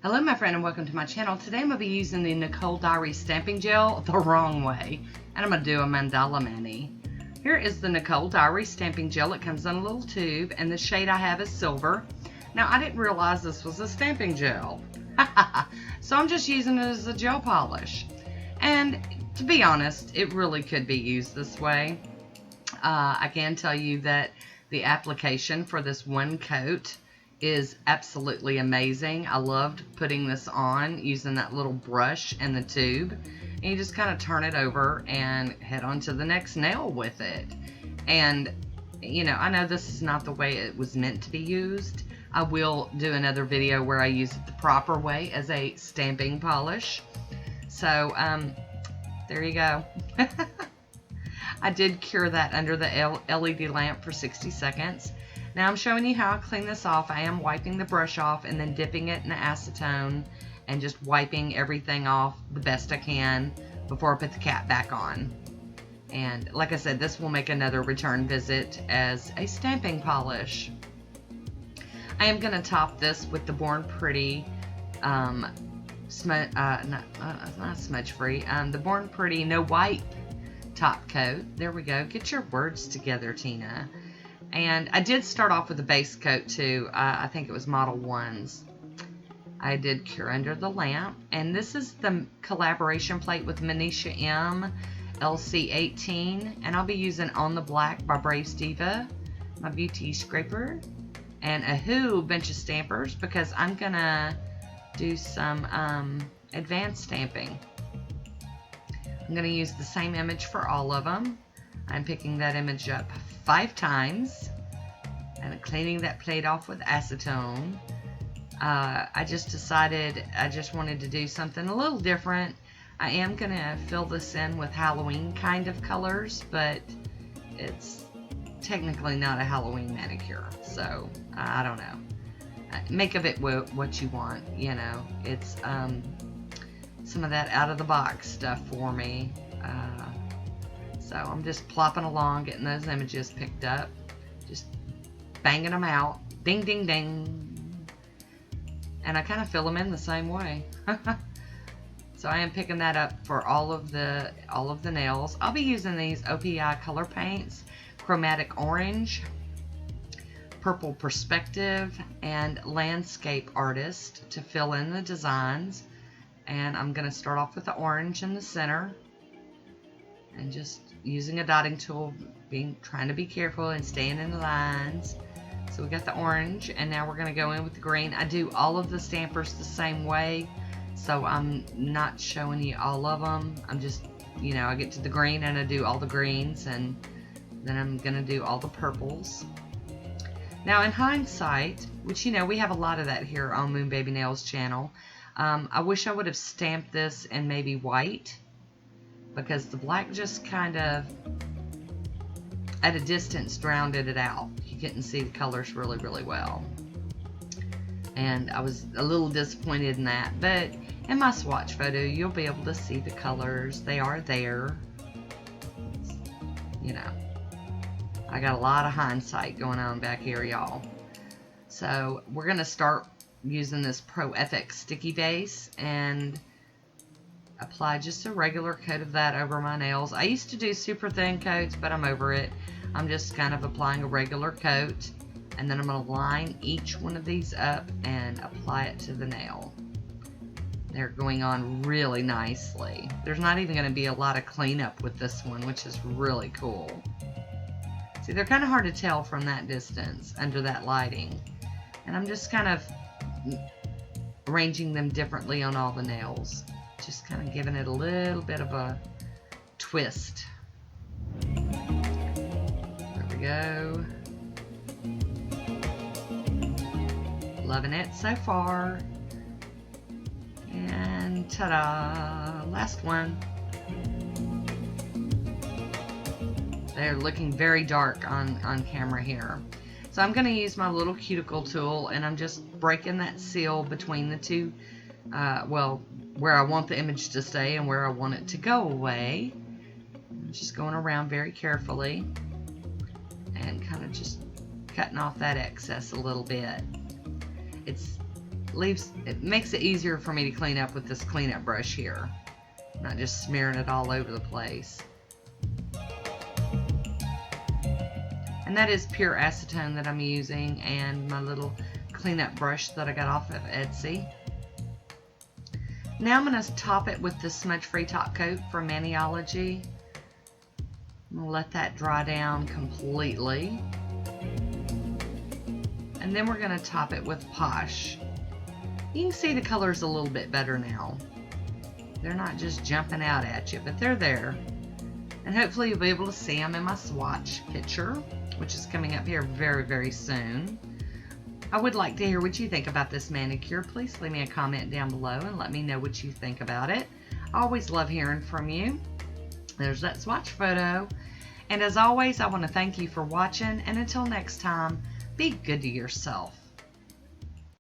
Hello my friend and welcome to my channel. Today I'm going to be using the Nicole Diary Stamping Gel the wrong way, and I'm going to do a mandala mani. Here is the Nicole Diary Stamping Gel. It comes in a little tube and the shade I have is silver. Now I didn't realize this was a stamping gel. So I'm just using it as a gel polish. And to be honest, it really could be used this way. I can tell you that the application for this one coat is absolutely amazing. I loved putting this on using that little brush and the tube, and you just kind of turn it over and head on to the next nail with it. And you know, I know this is not the way it was meant to be used. I will do another video where I use it the proper way as a stamping polish. So there you go. I did cure that under the LED lamp for 60 seconds. Now I'm showing you how I clean this off. I am wiping the brush off and then dipping it in acetone and just wiping everything off the best I can before I put the cap back on. And like I said, this will make another return visit as a stamping polish. I am going to top this with the Born Pretty, not smudge free, the Born Pretty No Wipe top coat. There we go. Get your words together, Tina. And I did start off with a base coat too. I think it was Model 1's. I did cure under the lamp. And this is the collaboration plate with Manisha M LC18. And I'll be using On the Black by Braves Diva, my beauty scraper, and a Who bench of stampers because I'm going to do some advanced stamping. I'm going to use the same image for all of them. I'm picking that image up 5 times and cleaning that plate off with acetone. I just decided I just wanted to do something a little different. I am going to fill this in with Halloween kind of colors, but it's technically not a Halloween manicure, so I don't know. Make of it what you want, you know. It's some of that out of the box stuff for me. So I'm just plopping along, getting those images picked up, just banging them out, ding, ding, ding. And I kind of fill them in the same way. So I am picking that up for all of the nails. I'll be using these OPI color paints, Chromatic Orange, Purple Perspective, and Landscape Artist to fill in the designs. And I'm going to start off with the orange in the center and just using a dotting tool, trying to be careful and staying in the lines. So we got the orange, and now we're going to go in with the green. I do all of the stampers the same way, so I'm not showing you all of them. I'm just, you know, I get to the green and I do all the greens, and then I'm going to do all the purples. Now in hindsight, which, you know, we have a lot of that here on Moon Baby Nails channel, I wish I would have stamped this in maybe white, because the black just kind of at a distance drowned it out. You couldn't see the colors really, really well. And I was a little disappointed in that, but in my swatch photo you'll be able to see the colors. They are there. You know, I got a lot of hindsight going on back here, y'all. So we're going to start using this Pro FX sticky base and apply just a regular coat of that over my nails. I used to do super thin coats, but I'm over it. I'm just kind of applying a regular coat, and then I'm going to line each one of these up and apply it to the nail. They're going on really nicely. There's not even going to be a lot of cleanup with this one, which is really cool. See, they're kind of hard to tell from that distance under that lighting. And I'm just kind of arranging them differently on all the nails. Just kind of giving it a little bit of a twist. There we go. Loving it so far. And ta-da! Last one. They're looking very dark on camera here. So I'm going to use my little cuticle tool, and I'm just breaking that seal between the two, well, where I want the image to stay and where I want it to go away. I'm just going around very carefully and kind of just cutting off that excess a little bit. It's it makes it easier for me to clean up with this cleanup brush here. Not just smearing it all over the place. And that is pure acetone that I'm using, and my little cleanup brush that I got off of Etsy. Now I'm going to top it with the smudge-free top coat from Maniology. I'm going to let that dry down completely. And then we're going to top it with Poshe. You can see the color's a little bit better now. They're not just jumping out at you, but they're there. And hopefully you'll be able to see them in my swatch picture, which is coming up here very, very soon. I would like to hear what you think about this manicure. Please leave me a comment down below and let me know what you think about it. I always love hearing from you. There's that swatch photo. And as always, I want to thank you for watching, and until next time, be good to yourself.